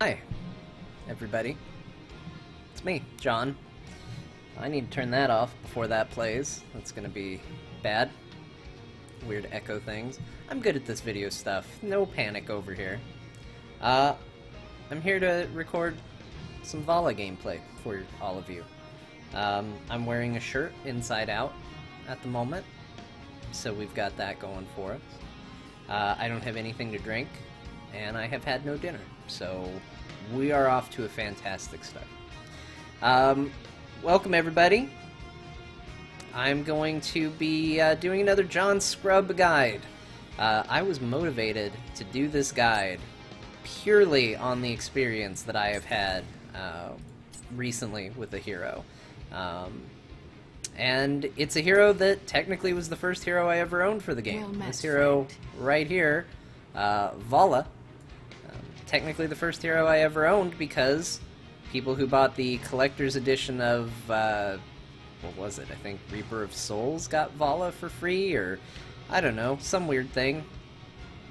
Hi, everybody. It's me, John. I need to turn that off before that plays. That's gonna be bad. Weird echo things. I'm good at this video stuff. No panic over here. I'm here to record some Valla gameplay for all of you. I'm wearing a shirt inside out at the moment, so we've got that going for us. I don't have anything to drink, and I have had no dinner, so we are off to a fantastic start. Welcome everybody. I'm going to be doing another John Scrub guide. I was motivated to do this guide purely on the experience that I have had recently with the hero. And it's a hero that technically was the first hero I ever owned for the game. This hero right here, Valla. Technically the first hero I ever owned because people who bought the collector's edition of, what was it? I think Reaper of Souls got Valla for free, or I don't know, some weird thing.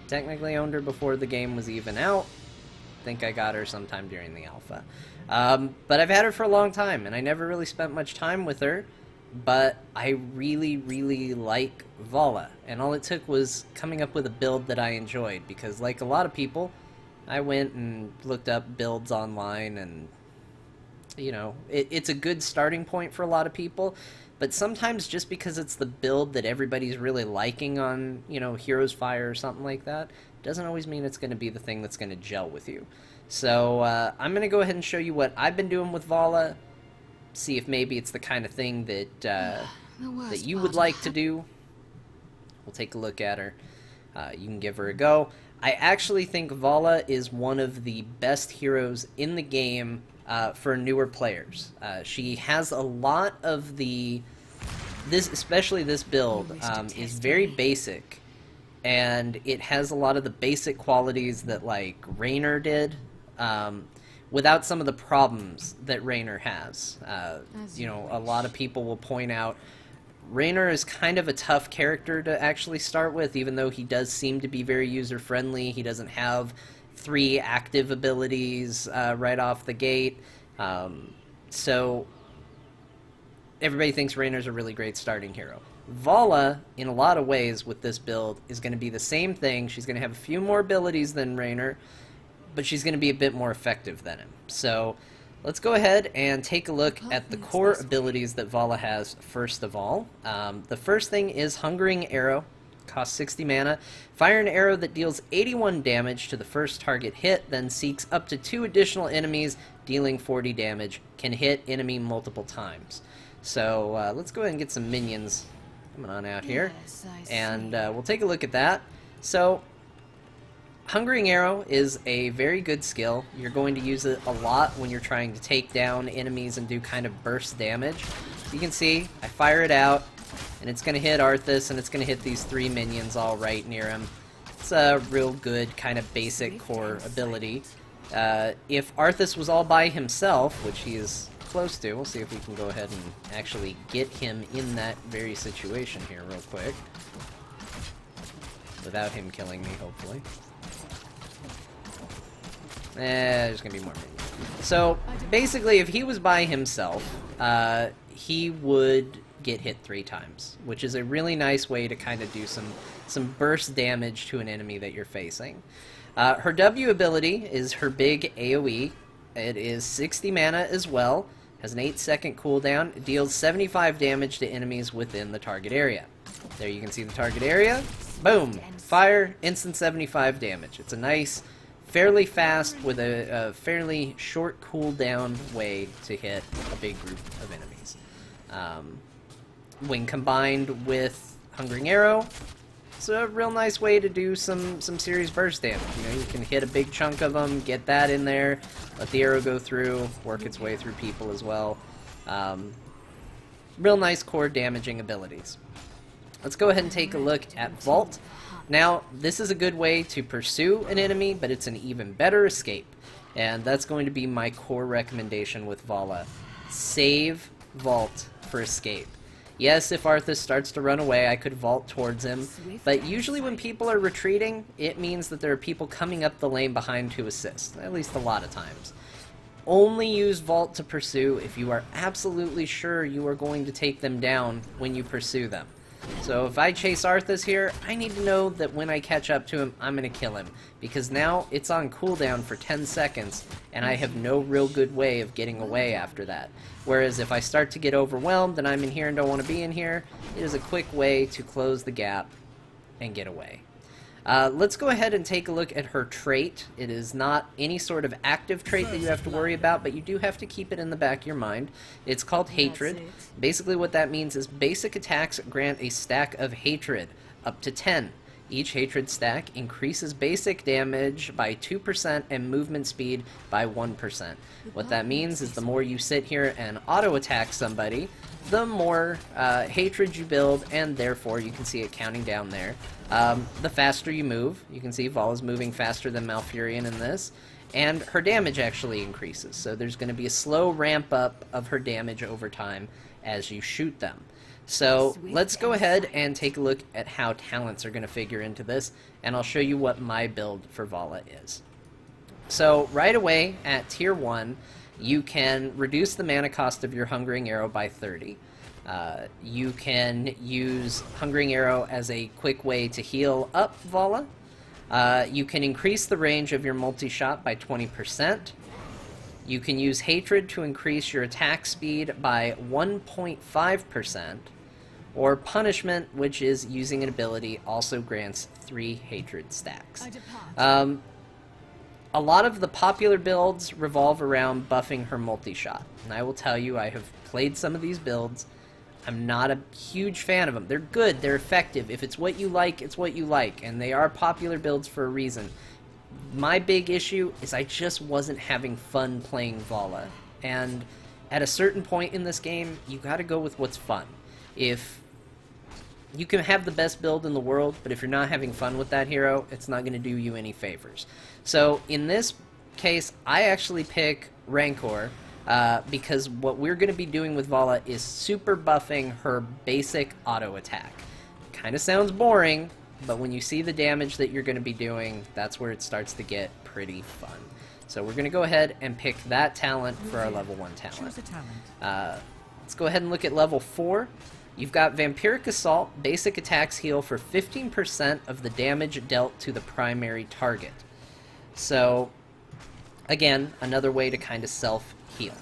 Technically owned her before the game was even out. I think I got her sometime during the alpha. But I've had her for a long time, and I never really spent much time with her, but I really, really like Valla, and all it took was coming up with a build that I enjoyed, because like a lot of people, I went and looked up builds online, and you know, it's a good starting point for a lot of people, but sometimes just because it's the build that everybody's really liking on, you know, Heroes Fire or something like that, doesn't always mean it's going to be the thing that's going to gel with you. So I'm going to go ahead and show you what I've been doing with Valla, see if maybe it's the kind of thing that that you would like to do. We'll take a look at her. You can give her a go. I actually think Valla is one of the best heroes in the game for newer players. She has a lot of especially this build, is very basic, and it has a lot of the basic qualities that like Raynor did, without some of the problems that Raynor has. You know, a lot of people will point out Raynor is kind of a tough character to actually start with, even though he does seem to be very user-friendly. He doesn't have 3 active abilities right off the gate. So everybody thinks Raynor's a really great starting hero. Valla, in a lot of ways with this build, is going to be the same thing. She's going to have a few more abilities than Raynor, but she's going to be a bit more effective than him. So let's go ahead and take a look at the core abilities that Valla has first of all. The first thing is Hungering Arrow. Costs 60 mana. Fire an arrow that deals 81 damage to the first target hit, then seeks up to 2 additional enemies, dealing 40 damage. Can hit enemy multiple times. So let's go ahead and get some minions coming on out here, and we'll take a look at that. So Hungering Arrow is a very good skill. You're going to use it a lot when you're trying to take down enemies and do kind of burst damage. You can see I fire it out, and it's going to hit Arthas, and it's going to hit these 3 minions all right near him. It's a real good kind of basic core ability. If Arthas was all by himself, which he is close to, we'll see if we can go ahead and actually get him in that very situation here real quick. Without him killing me, hopefully. There's going to be more minions. So, basically, if he was by himself, he would get hit 3 times, which is a really nice way to kind of do some burst damage to an enemy that you're facing. Her W ability is her big AoE. It is 60 mana as well, has an 8-second cooldown. It deals 75 damage to enemies within the target area. There you can see the target area. Boom! Fire, instant 75 damage. It's a nice, fairly fast, with a fairly short cooldown way to hit a big group of enemies. When combined with Hungering Arrow, it's a real nice way to do some serious burst damage. You know, you can hit a big chunk of them, get that in there, let the arrow go through, work its way through people as well. Real nice core damaging abilities. Let's go ahead and take a look at Vault. Now, this is a good way to pursue an enemy, but it's an even better escape. And that's going to be my core recommendation with Valla. Save Vault for escape. Yes, if Arthas starts to run away, I could vault towards him, but usually when people are retreating, it means that there are people coming up the lane behind to assist, at least a lot of times. Only use vault to pursue if you are absolutely sure you are going to take them down when you pursue them. So if I chase Arthas here, I need to know that when I catch up to him, I'm going to kill him. Because now it's on cooldown for 10 seconds, and I have no real good way of getting away after that. Whereas if I start to get overwhelmed and I'm in here and don't want to be in here, it is a quick way to close the gap and get away. Let's go ahead and take a look at her trait. It is not any sort of active trait that you have to worry about, but you do have to keep it in the back of your mind. It's called Hatred. Basically what that means is basic attacks grant a stack of Hatred, up to 10. Each Hatred stack increases basic damage by 2% and movement speed by 1%. What that means is the more you sit here and auto-attack somebody, the more Hatred you build, and therefore you can see it counting down there. The faster you move, you can see Valla's moving faster than Malfurion in this, and her damage actually increases. So there's going to be a slow ramp up of her damage over time as you shoot them. So let's go ahead and take a look at how talents are going to figure into this, and I'll show you what my build for Valla is. So right away at tier 1, you can reduce the mana cost of your Hungering Arrow by 30. You can use Hungering Arrow as a quick way to heal up Valla. You can increase the range of your multi-shot by 20%. You can use Hatred to increase your attack speed by 1.5%. Or Punishment, which is using an ability, also grants 3 Hatred stacks. A lot of the popular builds revolve around buffing her multi-shot. And I will tell you, I have played some of these builds. I'm not a huge fan of them. They're good, they're effective. If it's what you like, it's what you like. And they are popular builds for a reason. My big issue is I just wasn't having fun playing Valla. And at a certain point in this game, you gotta go with what's fun. If you can have the best build in the world, but if you're not having fun with that hero, it's not going to do you any favors. So in this case, I actually pick Rancor because what we're going to be doing with Valla is super buffing her basic auto attack. Kind of sounds boring, but when you see the damage that you're going to be doing, that's where it starts to get pretty fun. So we're going to go ahead and pick that talent for our level 1 talent. Let's go ahead and look at level 4. You've got Vampiric Assault. Basic attacks heal for 15% of the damage dealt to the primary target. So, again, another way to kind of self-heal.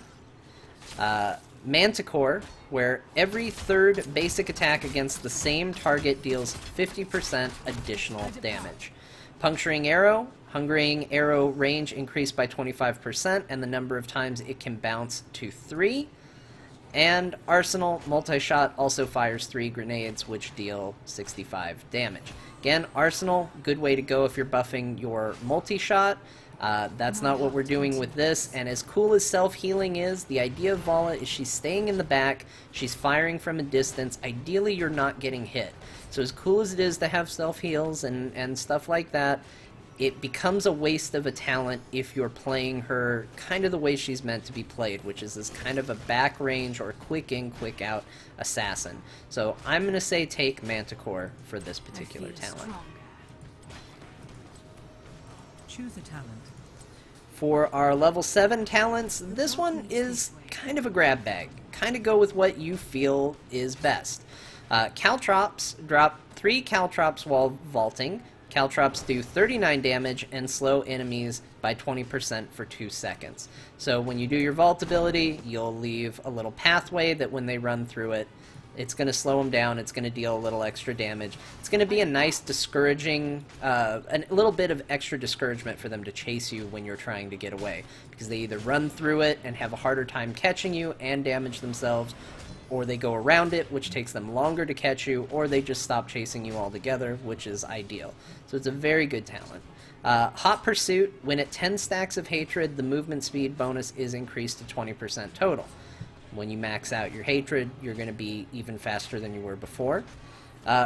Manticore, where every third basic attack against the same target deals 50% additional damage. Puncturing Arrow. Hungering Arrow range increased by 25%, and the number of times it can bounce to 3. And Arsenal Multi-Shot also fires 3 grenades, which deal 65 damage. Again, Arsenal, good way to go if you're buffing your multi-shot. That's not what we're doing with this, and as cool as self-healing is, the idea of Valla is she's staying in the back, she's firing from a distance, ideally you're not getting hit. So as cool as it is to have self-heals and stuff like that, it becomes a waste of a talent if you're playing her kind of the way she's meant to be played, which is as kind of a back range or quick in, quick out assassin. So I'm going to say take Manticore for this particular talent. Choose a talent. For our level 7 talents, this one is kind of a grab bag. Kind of go with what you feel is best. Caltrops, drop 3 Caltrops while vaulting. Caltrops do 39 damage and slow enemies by 20% for 2 seconds. So when you do your vault ability, you'll leave a little pathway that when they run through it, it's going to slow them down, it's going to deal a little extra damage. It's going to be a nice discouraging, a little bit of extra discouragement for them to chase you when you're trying to get away. Because they either run through it and have a harder time catching you and damage themselves, or they go around it, which takes them longer to catch you, or they just stop chasing you altogether, which is ideal. So it's a very good talent. Hot Pursuit, when at 10 stacks of Hatred, the movement speed bonus is increased to 20% total. When you max out your Hatred, you're going to be even faster than you were before.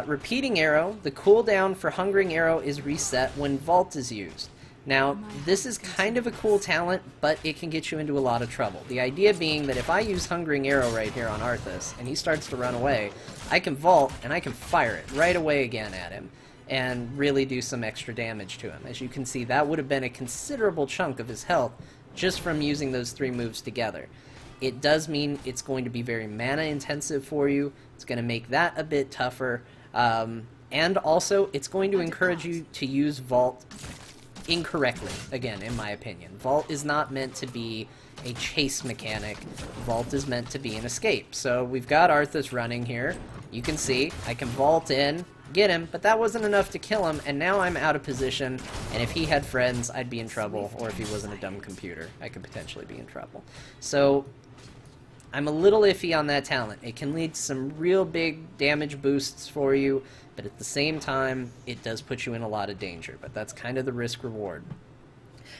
Repeating Arrow, the cooldown for Hungering Arrow is reset when Vault is used. Now, this is kind of a cool talent, but it can get you into a lot of trouble. The idea being that if I use Hungering Arrow right here on Arthas, and he starts to run away, I can vault, and I can fire it right away again at him, and really do some extra damage to him. As you can see, that would have been a considerable chunk of his health just from using those 3 moves together. It does mean it's going to be very mana intensive for you. It's going to make that a bit tougher. And also, it's going to encourage you to use Vault incorrectly, again, in my opinion. Vault is not meant to be a chase mechanic. Vault is meant to be an escape. So we've got Arthas running here. You can see, I can vault in, get him, but that wasn't enough to kill him, and now I'm out of position, and if he had friends, I'd be in trouble, or if he wasn't a dumb computer, I could potentially be in trouble. So I'm a little iffy on that talent. It can lead to some real big damage boosts for you, but at the same time, it does put you in a lot of danger, but that's kind of the risk-reward.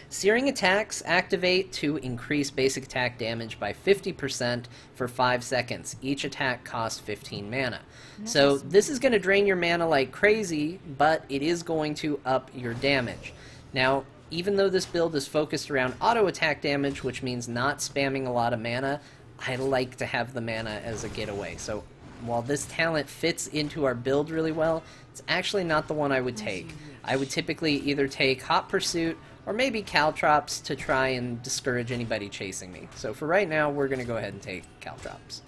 Searing attacks activate to increase basic attack damage by 50% for 5 seconds. Each attack costs 15 mana. So this is going to drain your mana like crazy, but it is going to up your damage. Now, even though this build is focused around auto attack damage, which means not spamming a lot of mana, I like to have the mana as a getaway. So while this talent fits into our build really well, it's actually not the one I would take. I would typically either take Hot Pursuit or maybe Caltrops to try and discourage anybody chasing me. So for right now, we're going to go ahead and take Caltrops.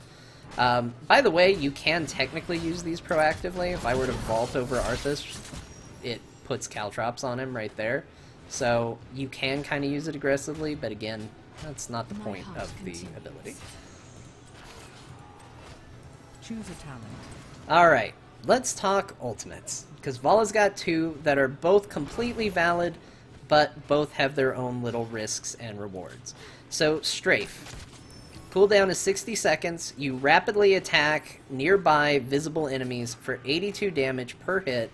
By the way, you can technically use these proactively. If I were to vault over Arthas, it puts Caltrops on him right there. So you can kind of use it aggressively, but again, that's not the point of the ability. Choose a talent. Alright, let's talk ultimates, because Valla's got 2 that are both completely valid, but both have their own little risks and rewards. So, Strafe. Cooldown is 60 seconds. You rapidly attack nearby visible enemies for 82 damage per hit,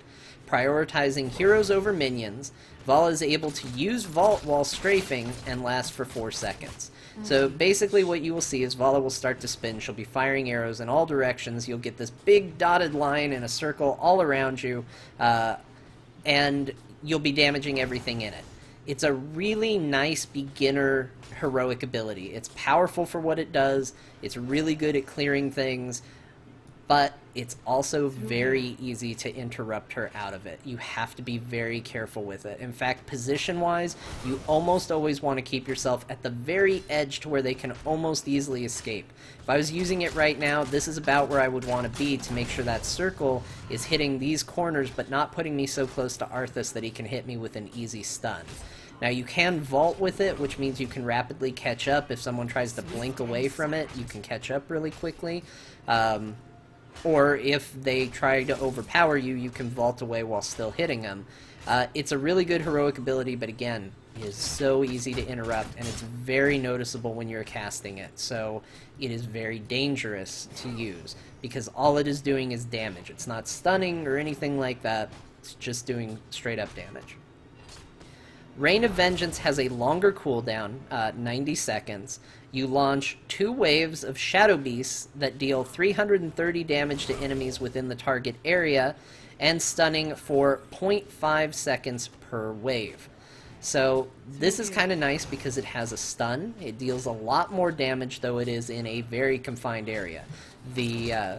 prioritizing heroes over minions. Valla is able to use Vault while strafing and lasts for 4 seconds. So basically what you will see is Valla will start to spin. She'll be firing arrows in all directions. You'll get this big dotted line in a circle all around you, and you'll be damaging everything in it. It's a really nice beginner heroic ability. It's powerful for what it does. It's really good at clearing things, but it's also very easy to interrupt her out of it. You have to be very careful with it. In fact, position-wise, you almost always want to keep yourself at the very edge to where they can almost easily escape. If I was using it right now, this is about where I would want to be to make sure that circle is hitting these corners, but not putting me so close to Arthas that he can hit me with an easy stun. Now, you can vault with it, which means you can rapidly catch up. If someone tries to blink away from it, you can catch up really quickly. Or if they try to overpower you, you can vault away while still hitting them. It's a really good heroic ability, but again, it is so easy to interrupt, and it's very noticeable when you're casting it. So it is very dangerous to use, because all it is doing is damage. It's not stunning or anything like that. It's just doing straight-up damage. Reign of Vengeance has a longer cooldown, 90 seconds. You launch 2 waves of Shadow Beasts that deal 330 damage to enemies within the target area, and stunning for 0.5 seconds per wave. So this is kind of nice because it has a stun. It deals a lot more damage, though it is in a very confined area. The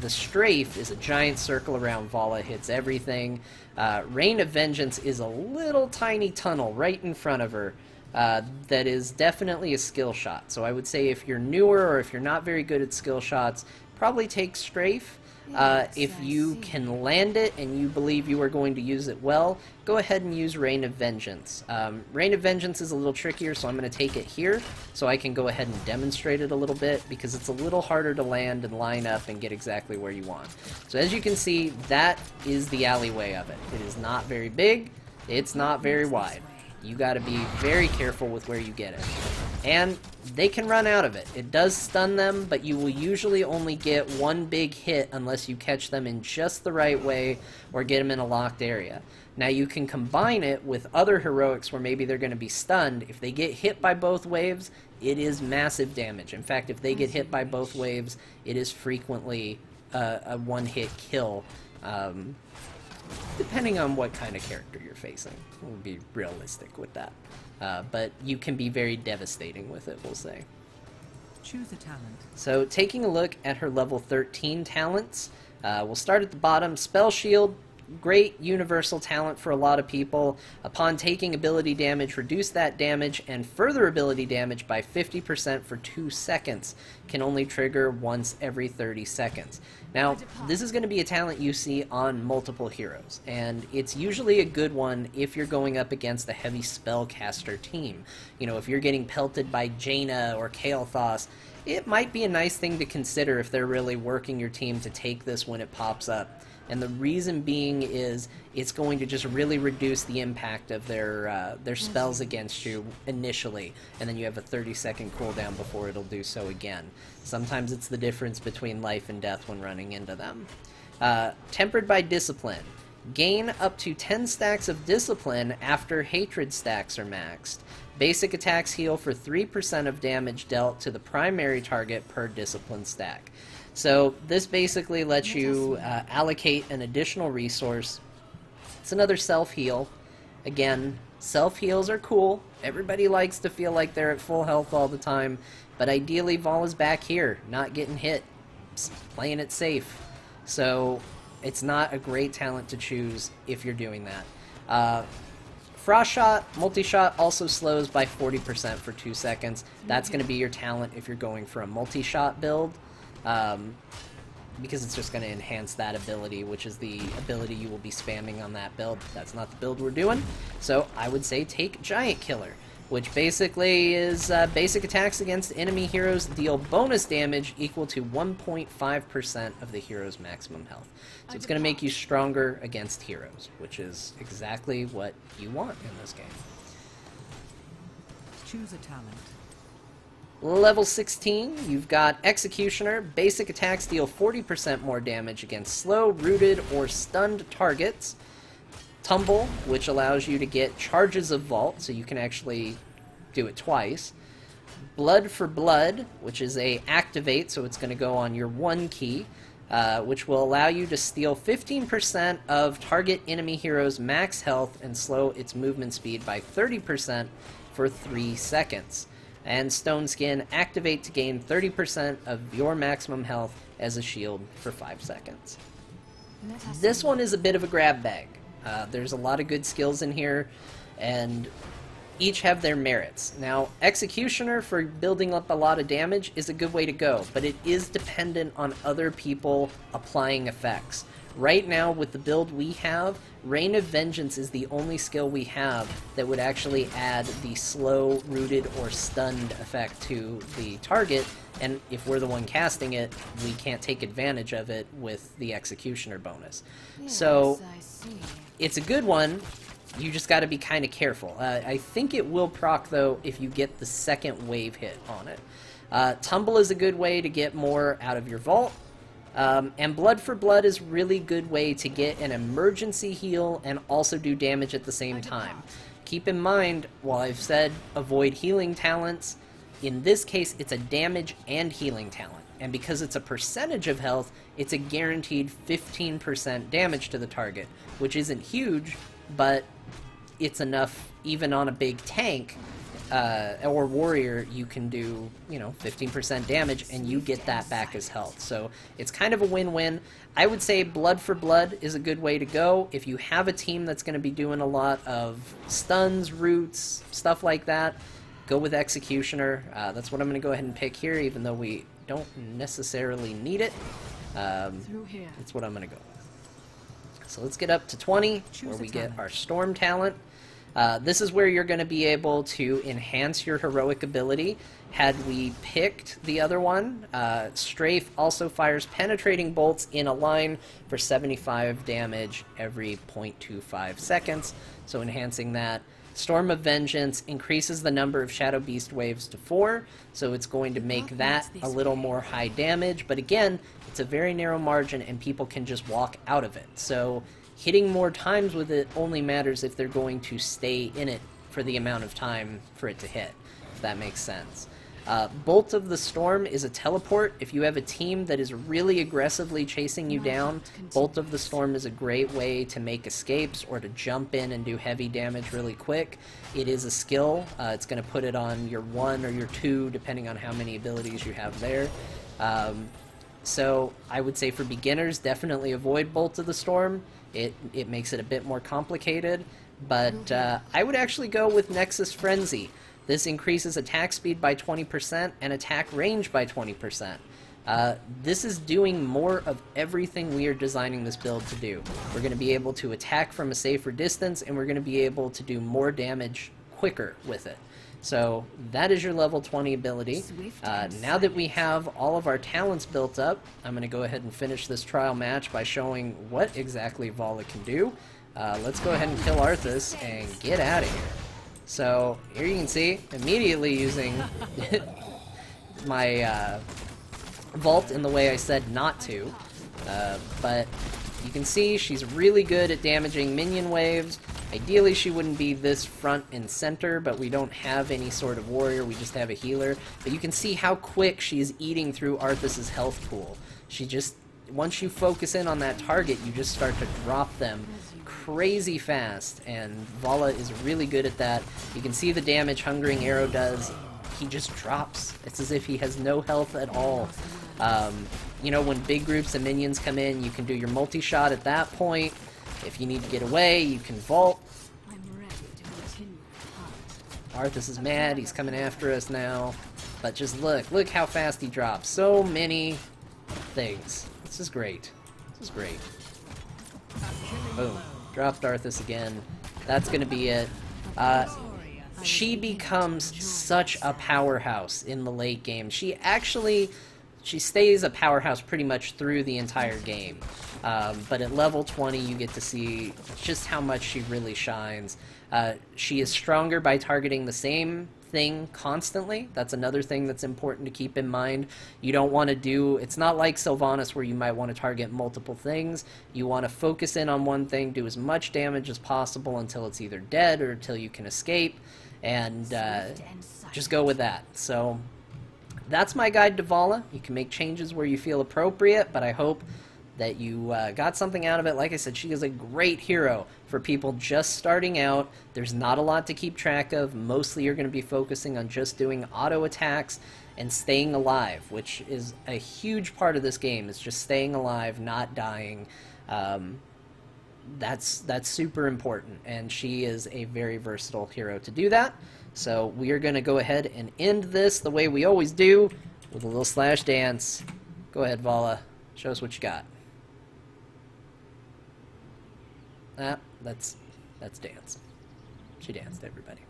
strafe is a giant circle around Valla, hits everything. Reign of Vengeance is a little tiny tunnel right in front of her that is definitely a skill shot. So I would say if you're newer or if you're not very good at skill shots, probably take strafe. If you can land it and you believe you are going to use it well, go ahead and use Reign of Vengeance. Reign of Vengeance is a little trickier, so I'm going to take it here so I can go ahead and demonstrate it a little bit, because it's a little harder to land and line up and get exactly where you want. So as you can see, that is the alleyway of it. It is not very big, it's not very wide. You got to be very careful with where you get it. And they can run out of it. It does stun them, but you will usually only get one big hit unless you catch them in just the right way or get them in a locked area. Now you can combine it with other heroics where maybe they're going to be stunned. If they get hit by both waves, it is massive damage. In fact, if they get hit by both waves, it is frequently a one-hit kill. depending on what kind of character you're facing. We'll be realistic with that. But you can be very devastating with it, we'll say. Choose a talent. So taking a look at her level 13 talents, we'll start at the bottom. Spell Shield, great universal talent for a lot of people. Upon taking ability damage, reduce that damage and further ability damage by 50% for 2 seconds. Can only trigger once every 30 seconds. Now, this is going to be a talent you see on multiple heroes, and it's usually a good one if you're going up against a heavy spellcaster team. You know, if you're getting pelted by Jaina or Kael'thas, it might be a nice thing to consider if they're really working your team to take this when it pops up. And the reason being is it's going to just really reduce the impact of their spells against you initially, and then you have a 30-second cooldown before it'll do so again. Sometimes it's the difference between life and death when running into them. Tempered by Discipline. Gain up to 10 stacks of Discipline after Hatred stacks are maxed. Basic attacks heal for 3% of damage dealt to the primary target per Discipline stack. So this basically lets you allocate an additional resource. It's another self-heal. Again, self-heals are cool. Everybody likes to feel like they're at full health all the time, but ideally Valla's back here, not getting hit, playing it safe. So it's not a great talent to choose if you're doing that. Frost Shot, Multi-Shot also slows by 40% for 2 seconds. That's going to be your talent if you're going for a multi-shot build. Because it's just going to enhance that ability, which is the ability you will be spamming on that build. That's not the build we're doing, so I would say take Giant Killer, which basically is basic attacks against enemy heroes deal bonus damage equal to 1.5% of the hero's maximum health. So it's going to make you stronger against heroes, which is exactly what you want in this game. Choose a talent. Level 16, you've got Executioner. Basic attacks deal 40% more damage against slow, rooted, or stunned targets. Tumble, which allows you to get charges of Vault, so you can actually do it twice. Blood for Blood, which is a activate, so it's going to go on your 1 key, which will allow you to steal 15% of target enemy hero's max health and slow its movement speed by 30% for 3 seconds. And Stone Skin, activate to gain 30% of your maximum health as a shield for 5 seconds. This one is a bit of a grab bag. There's a lot of good skills in here, and each have their merits. Now, Executioner for building up a lot of damage is a good way to go, but it is dependent on other people applying effects. Right now, with the build we have, Reign of Vengeance is the only skill we have that would actually add the slow, rooted, or stunned effect to the target, and if we're the one casting it, we can't take advantage of it with the Executioner bonus. Yes, so, I see. it's a good one, you just gotta be kind of careful. I think it will proc, though, if you get the second wave hit on it. Tumble is a good way to get more out of your vault. And Blood for Blood is really good way to get an emergency heal and also do damage at the same time. Keep in mind, while I've said avoid healing talents, in this case it's a damage and healing talent. And because it's a percentage of health, it's a guaranteed 15% damage to the target, which isn't huge, but it's enough even on a big tank or warrior. You can do, 15% damage and you get that back as health. So it's kind of a win-win. I would say Blood for Blood is a good way to go. If you have a team that's going to be doing a lot of stuns, roots, stuff like that, go with Executioner. That's what I'm going to go ahead and pick here, even though we don't necessarily need it. Through here. That's what I'm going to go with. So let's get up to 20, where we get our Storm talent. This is where you're going to be able to enhance your heroic ability. Had we picked the other one, Strafe also fires penetrating bolts in a line for 75 damage every 0.25 seconds, so enhancing that. Storm of Vengeance increases the number of Shadow Beast waves to 4, so it's going to make that a little more high damage, but again, it's a very narrow margin and people can just walk out of it. So hitting more times with it only matters if they're going to stay in it for the amount of time for it to hit, if that makes sense. Bolt of the Storm is a teleport. If you have a team that is really aggressively chasing you down, Bolt of the Storm is a great way to make escapes or to jump in and do heavy damage really quick. It is a skill. It's going to put it on your 1 or your 2, depending on how many abilities you have there. So I would say for beginners, definitely avoid Bolt of the Storm. It makes it a bit more complicated, but I would actually go with Nexus Frenzy. This increases attack speed by 20% and attack range by 20%. This is doing more of everything we are designing this build to do. We're going to be able to attack from a safer distance, and we're going to be able to do more damage quicker with it. So that is your level 20 ability. Now that we have all of our talents built up, I'm going to go ahead and finish this trial match by showing what exactly Valla can do. Let's go ahead and kill Arthas and get out of here. So here you can see, immediately using my vault in the way I said not to, but you can see she's really good at damaging minion waves. Ideally she wouldn't be this front and center, but we don't have any sort of warrior, we just have a healer. But you can see how quick she's eating through Arthas' health pool. She just, once you focus in on that target, you just start to drop them crazy fast, and Valla is really good at that. You can see the damage Hungering Arrow does. He just drops. It's as if he has no health at all. You know, when big groups of minions come in, you can do your multi-shot at that point. If you need to get away, you can vault. Arthas is mad. He's coming after us now. But just look how fast he drops. So many things. This is great. This is great. Boom. Dropped Arthas again. That's going to be it. She becomes such a powerhouse in the late game. She stays a powerhouse pretty much through the entire game. But at level 20 you get to see just how much she really shines. She is stronger by targeting the same thing constantly. That's another thing that's important to keep in mind. You don't want to do, it's not like Sylvanas where you might want to target multiple things. You want to focus in on one thing, do as much damage as possible until it's either dead or until you can escape, and just go with that. So that's my guide to Valla. You can make changes where you feel appropriate, but I hope that you got something out of it. Like I said, she is a great hero for people just starting out. There's not a lot to keep track of. Mostly you're going to be focusing on just doing auto attacks and staying alive, which is a huge part of this game, is just staying alive, not dying. That's super important, and she is a very versatile hero to do that. So we are going to go ahead and end this the way we always do, with a little slash dance. Go ahead, Valla. Show us what you got. That's dance. She danced, everybody.